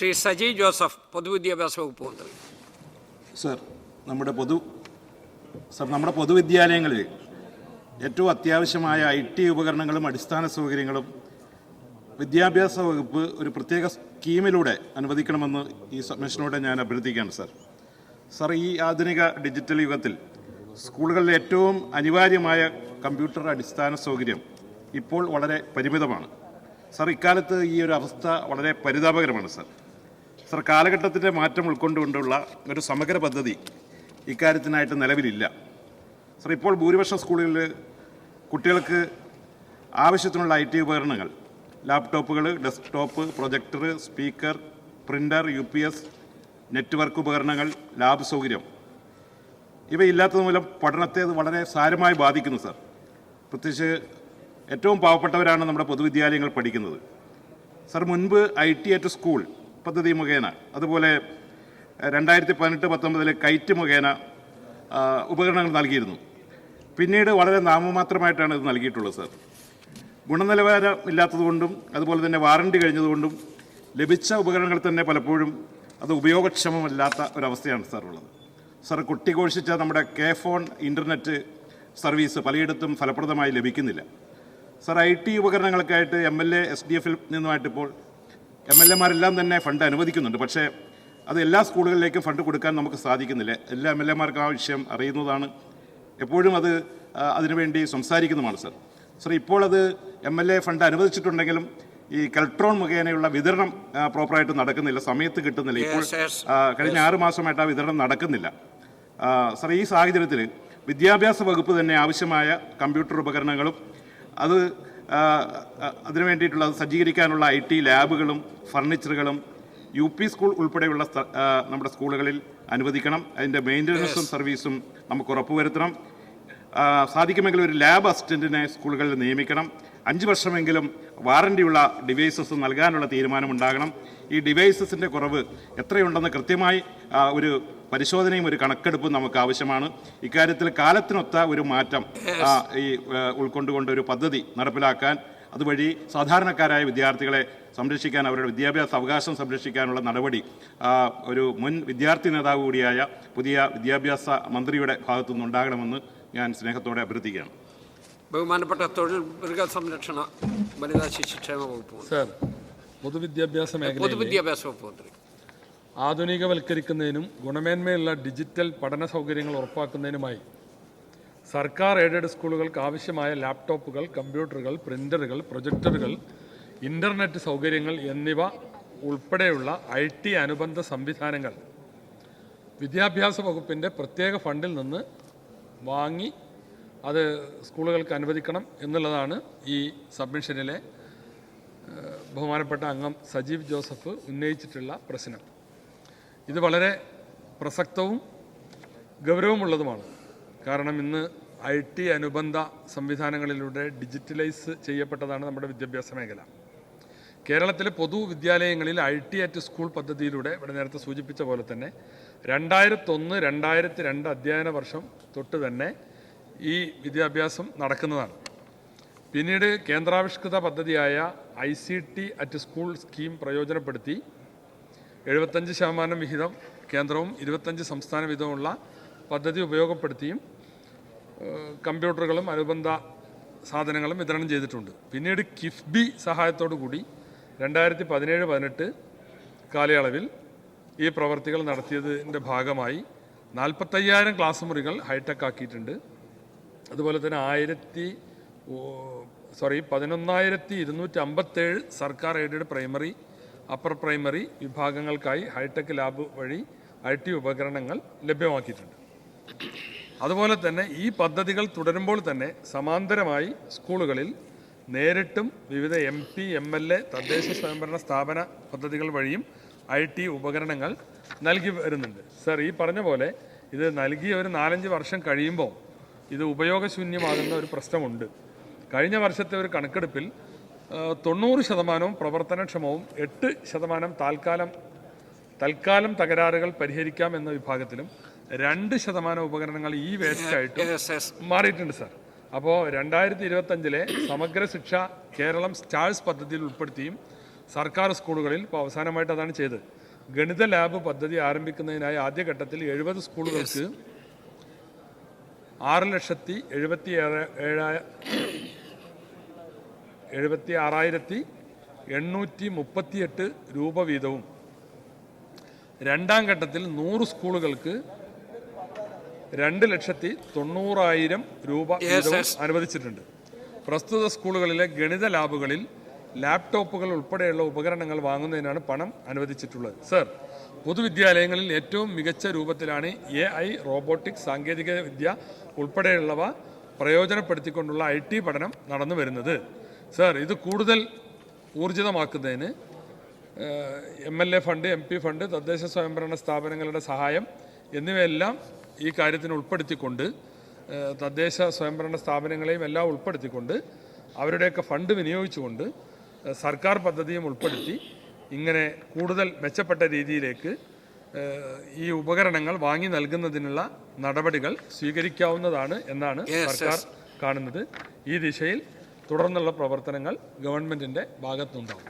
Shri Saji Joseph, പൊതുവിദ്യാഭ്യാസ വകുപ്പ് മന്ത്രി. സർ, നമ്മുടെ പൊതുവിദ്യാലയങ്ങളിൽ ഏറ്റവും അത്യാവശ്യമായ IT ഉപകരണങ്ങളും അടിസ്ഥാന സൗകര്യങ്ങളും വിദ്യാഭ്യാസ വകുപ്പ് ഒരു പ്രത്യേക സ്കീമിലൂടെ അനുവദിക്കണമെന്ന് ഈ സബ്മിഷനോടെ ഞാൻ അഭ്യർത്ഥിക്കുകയാണ്. സർ, ഈ ആധുനിക ഡിജിറ്റൽ യുഗത്തിൽ സ്കൂളുകളിൽ ഏറ്റവും അനിവാര്യമായ കമ്പ്യൂട്ടർ അടിസ്ഥാന സൗകര്യം ഇപ്പോൾ വളരെ പരിമിതമാണ്. സർ, ഇക്കാലത്ത് ഈ ഒരു അവസ്ഥ വളരെ പരിതാപകരമാണ്. സർ, കാലഘട്ടത്തിൻ്റെ മാറ്റം ഉൾക്കൊണ്ടുകൊണ്ടുള്ള ഒരു സമഗ്ര പദ്ധതി ഇക്കാര്യത്തിനായിട്ട് നിലവിലില്ല. സർ, ഇപ്പോൾ ഭൂരിപക്ഷം സ്കൂളുകളിൽ കുട്ടികൾക്ക് ആവശ്യത്തിനുള്ള IT ഉപകരണങ്ങൾ, ലാപ്ടോപ്പുകൾ, desktop, projector, speaker, printer, UPS, network ഉപകരണങ്ങൾ, ലാബ് സൗകര്യം ഇവയില്ലാത്തത് മൂലം പഠനത്തെ അത് വളരെ സാരമായി ബാധിക്കുന്നു. സർ, പ്രത്യേകിച്ച് ഏറ്റവും പാവപ്പെട്ടവരാണ് നമ്മുടെ പൊതുവിദ്യാലയങ്ങൾ പഠിക്കുന്നത്. സർ, മുൻപ് IT അറ്റ് സ്കൂൾ പദ്ധതി മുഖേന, അതുപോലെ 2018-19 കൈറ്റ് മുഖേന ഉപകരണങ്ങൾ നൽകിയിരുന്നു. പിന്നീട് വളരെ നാമമാത്രമായിട്ടാണ് ഇത് നൽകിയിട്ടുള്ളത്. സർ, ഗുണനിലവാരം ഇല്ലാത്തതുകൊണ്ടും അതുപോലെ തന്നെ വാറണ്ടി കഴിഞ്ഞതുകൊണ്ടും ലഭിച്ച ഉപകരണങ്ങൾ തന്നെ പലപ്പോഴും അത് ഉപയോഗക്ഷമമല്ലാത്ത ഒരവസ്ഥയാണ് സാർ ഉള്ളത്. സർ, കുട്ടിഘോഷിച്ച നമ്മുടെ K-ഫോൺ ഇൻ്റർനെറ്റ് സർവീസ് പലയിടത്തും ഫലപ്രദമായി ലഭിക്കുന്നില്ല. സർ, IT ഉപകരണങ്ങൾക്കായിട്ട് MLA SDF-ൽ നിന്നുമായിട്ട് ഇപ്പോൾ MLA-മാരെല്ലാം തന്നെ ഫണ്ട് അനുവദിക്കുന്നുണ്ട്. പക്ഷേ അത് എല്ലാ സ്കൂളുകളിലേക്കും ഫണ്ട് കൊടുക്കാൻ നമുക്ക് സാധിക്കുന്നില്ല. എല്ലാ MLA-മാർക്കും ആ വിഷയം അറിയുന്നതാണ്, എപ്പോഴും അതിനുവേണ്ടി സംസാരിക്കുന്നതുമാണ്. സർ, ഇപ്പോൾ അത് MLA ഫണ്ട് അനുവദിച്ചിട്ടുണ്ടെങ്കിലും ഈ കെൽട്രോൺ മുഖേനയുള്ള വിതരണം പ്രോപ്പറായിട്ട് നടക്കുന്നില്ല, സമയത്ത് കിട്ടുന്നില്ല. ഇപ്പോൾ കഴിഞ്ഞ 6 മാസമായിട്ട് ആ വിതരണം നടക്കുന്നില്ല. സർ, ഈ സാഹചര്യത്തിൽ വിദ്യാഭ്യാസ വകുപ്പ് തന്നെ ആവശ്യമായ കമ്പ്യൂട്ടർ ഉപകരണങ്ങളും അതിനു വേണ്ടിയിട്ടുള്ള സജ്ജീകരിക്കാനുള്ള IT ലാബുകളും ഫർണിച്ചറുകളും UP സ്കൂൾ ഉൾപ്പെടെയുള്ള നമ്മുടെ സ്കൂളുകളിൽ അനുവദിക്കണം. അതിൻ്റെ മെയിൻ്റനൻസും സർവീസും നമുക്ക് ഉറപ്പുവരുത്തണം. സാധിക്കുമെങ്കിൽ ഒരു ലാബ് അസിസ്റ്റൻറ്റിനെ സ്കൂളുകളിൽ നിയമിക്കണം. 5 വർഷമെങ്കിലും വാറണ്ടിയുള്ള ഡിവൈസസ് നൽകാനുള്ള തീരുമാനമുണ്ടാകണം. ഈ ഡിവൈസസിൻ്റെ കുറവ് എത്രയുണ്ടെന്ന് കൃത്യമായി ഒരു പരിശോധനയും ഒരു കണക്കെടുപ്പും നമുക്ക് ആവശ്യമാണ്. ഇക്കാര്യത്തിൽ കാലത്തിനൊത്ത ഒരു മാറ്റം ഉൾക്കൊണ്ടുകൊണ്ട് ഒരു പദ്ധതി നടപ്പിലാക്കാൻ, അതുവഴി സാധാരണക്കാരായ വിദ്യാർത്ഥികളെ സംരക്ഷിക്കാൻ, അവരുടെ വിദ്യാഭ്യാസ അവകാശം സംരക്ഷിക്കാനുള്ള നടപടി ഒരു മുൻ വിദ്യാർത്ഥി നേതാവ് കൂടിയായ പുതിയ വിദ്യാഭ്യാസ മന്ത്രിയുടെ ഭാഗത്തുനിന്നുണ്ടാകണമെന്ന് ഞാൻ സ്നേഹത്തോടെ അഭ്യർത്ഥിക്കുകയാണ്. ബഹുമാനപ്പെട്ട തൊഴിൽ മൃഗസംരക്ഷണ വനിതാ ശിശുക്ഷേമ വകുപ്പ് സർ, പൊതുവിദ്യാഭ്യാസ വകുപ്പ് മന്ത്രി. ആധുനികവൽക്കരിക്കുന്നതിനും ഗുണമേന്മയുള്ള ഡിജിറ്റൽ പഠന സൗകര്യങ്ങൾ ഉറപ്പാക്കുന്നതിനുമായി സർക്കാർ എയ്ഡഡ് സ്കൂളുകൾക്ക് ആവശ്യമായ ലാപ്ടോപ്പുകൾ, കമ്പ്യൂട്ടറുകൾ, പ്രിൻ്ററുകൾ, പ്രൊജക്ടറുകൾ, ഇൻ്റർനെറ്റ് സൗകര്യങ്ങൾ എന്നിവ ഉൾപ്പെടെയുള്ള IT അനുബന്ധ സംവിധാനങ്ങൾ വിദ്യാഭ്യാസ വകുപ്പിൻ്റെ പ്രത്യേക ഫണ്ടിൽ നിന്ന് വാങ്ങി അത് സ്കൂളുകൾക്ക് അനുവദിക്കണം എന്നുള്ളതാണ് ഈ സബ്മിഷനിലെ ബഹുമാനപ്പെട്ട അംഗം സജീവ് ജോസഫ് ഉന്നയിച്ചിട്ടുള്ള പ്രശ്നം. ഇത് വളരെ പ്രസക്തവും ഗൗരവമുള്ളതുമാണ്. കാരണം ഇന്ന് IT അനുബന്ധ സംവിധാനങ്ങളിലൂടെ ഡിജിറ്റലൈസ് ചെയ്യപ്പെട്ടതാണ് നമ്മുടെ വിദ്യാഭ്യാസ മേഖല. കേരളത്തിലെ പൊതുവിദ്യാലയങ്ങളിൽ IT അറ്റ് സ്കൂൾ പദ്ധതിയിലൂടെ ഇവിടെ നേരത്തെ സൂചിപ്പിച്ച പോലെ തന്നെ 2001-2002 അധ്യയന വർഷം തൊട്ട് തന്നെ ഈ വിദ്യാഭ്യാസം നടക്കുന്നതാണ്. പിന്നീട് കേന്ദ്രാവിഷ്കൃത പദ്ധതിയായ ICT അറ്റ് സ്കൂൾ സ്കീം പ്രയോജനപ്പെടുത്തി 75% വിഹിതം കേന്ദ്രവും 25% സംസ്ഥാന വിഹിതമുള്ള പദ്ധതി ഉപയോഗപ്പെടുത്തിയും കമ്പ്യൂട്ടറുകളും അനുബന്ധ സാധനങ്ങളും വിതരണം ചെയ്തിട്ടുണ്ട്. പിന്നീട് കിഫ്ബി സഹായത്തോടു കൂടി 2017-18 കാലയളവിൽ ഈ പ്രവർത്തികൾ നടത്തിയതിൻ്റെ ഭാഗമായി 45,000 ക്ലാസ് മുറികൾ ഹൈടെക് ആക്കിയിട്ടുണ്ട്. അതുപോലെ തന്നെ 11,257 സർക്കാർ എയ്ഡഡ് പ്രൈമറി, അപ്പർ പ്രൈമറി വിഭാഗങ്ങൾക്കായി ഹൈടെക് ലാബ് വഴി IT ഉപകരണങ്ങൾ ലഭ്യമാക്കിയിട്ടുണ്ട്. അതുപോലെ തന്നെ ഈ പദ്ധതികൾ തുടരുമ്പോൾ തന്നെ സമാന്തരമായി സ്കൂളുകളിൽ നേരിട്ടും വിവിധ MP, MLA, തദ്ദേശ സ്വയംഭരണ സ്ഥാപന പദ്ധതികൾ വഴിയും IT ഉപകരണങ്ങൾ നൽകി വരുന്നുണ്ട്. സർ, ഈ പറഞ്ഞ പോലെ ഇത് നൽകിയ ഒരു 4-5 വർഷം കഴിയുമ്പോൾ ഇത് ഉപയോഗശൂന്യമാകുന്ന ഒരു പ്രശ്നമുണ്ട്. കഴിഞ്ഞ വർഷത്തെ ഒരു കണക്കെടുപ്പിൽ 90% പ്രവർത്തനക്ഷമവും 8% തൽക്കാലം തകരാറുകൾ പരിഹരിക്കാം എന്ന വിഭാഗത്തിലും 2% ഉപകരണങ്ങൾ ഈ വേസ്റ്റായിട്ട് മാറിയിട്ടുണ്ട്. സാർ, അപ്പോൾ 2025 സമഗ്ര ശിക്ഷ കേരളം സ്റ്റാഴ്സ് പദ്ധതിയിൽ ഉൾപ്പെടുത്തിയും സർക്കാർ സ്കൂളുകളിൽ ഇപ്പോൾ അവസാനമായിട്ട് അതാണ് ചെയ്തത്. ഗണിത ലാബ് പദ്ധതി ആരംഭിക്കുന്നതിനായി ആദ്യഘട്ടത്തിൽ 70 സ്കൂളുകൾക്ക് 6,76,838 രൂപ വീതവും രണ്ടാം ഘട്ടത്തിൽ 100 സ്കൂളുകൾക്ക് 2,90,000 രൂപ വീതവും അനുവദിച്ചിട്ടുണ്ട്. പ്രസ്തുത സ്കൂളുകളിലെ ഗണിത ലാബുകളിൽ ലാപ്ടോപ്പുകൾ ഉൾപ്പെടെയുള്ള ഉപകരണങ്ങൾ വാങ്ങുന്നതിനാണ് പണം അനുവദിച്ചിട്ടുള്ളത്. സർ, പൊതുവിദ്യാലയങ്ങളിൽ ഏറ്റവും മികച്ച രൂപത്തിലാണ് AI, റോബോട്ടിക്സ്, സാങ്കേതിക വിദ്യ ഉൾപ്പെടെയുള്ളവ പ്രയോജനപ്പെടുത്തിക്കൊണ്ടുള്ള IT പഠനം നടന്നു വരുന്നത്. സർ, ഇത് കൂടുതൽ ഊർജിതമാക്കുന്നതിന് MLA ഫണ്ട്, MP ഫണ്ട്, തദ്ദേശ സ്വയംഭരണ സ്ഥാപനങ്ങളുടെ സഹായം എന്നിവയെല്ലാം ഈ കാര്യത്തിന് ഉൾപ്പെടുത്തിക്കൊണ്ട് തദ്ദേശ സ്വയംഭരണ സ്ഥാപനങ്ങളെയും എല്ലാം ഉൾപ്പെടുത്തിക്കൊണ്ട് അവരുടെയൊക്കെ ഫണ്ട് വിനിയോഗിച്ചുകൊണ്ട് സർക്കാർ പദ്ധതിയും ഉൾപ്പെടുത്തി ഇങ്ങനെ കൂടുതൽ മെച്ചപ്പെട്ട രീതിയിലേക്ക് ഈ ഉപകരണങ്ങൾ വാങ്ങി നൽകുന്നതിനുള്ള നടപടികൾ സ്വീകരിക്കാവുന്നതാണ് എന്നാണ് സർക്കാർ കാണുന്നത്. ഈ ദിശയിൽ തുടർന്നുള്ള പ്രവർത്തനങ്ങൾ ഗവൺമെൻറ്റിൻ്റെ ഭാഗത്തുനിന്നുണ്ടാവും.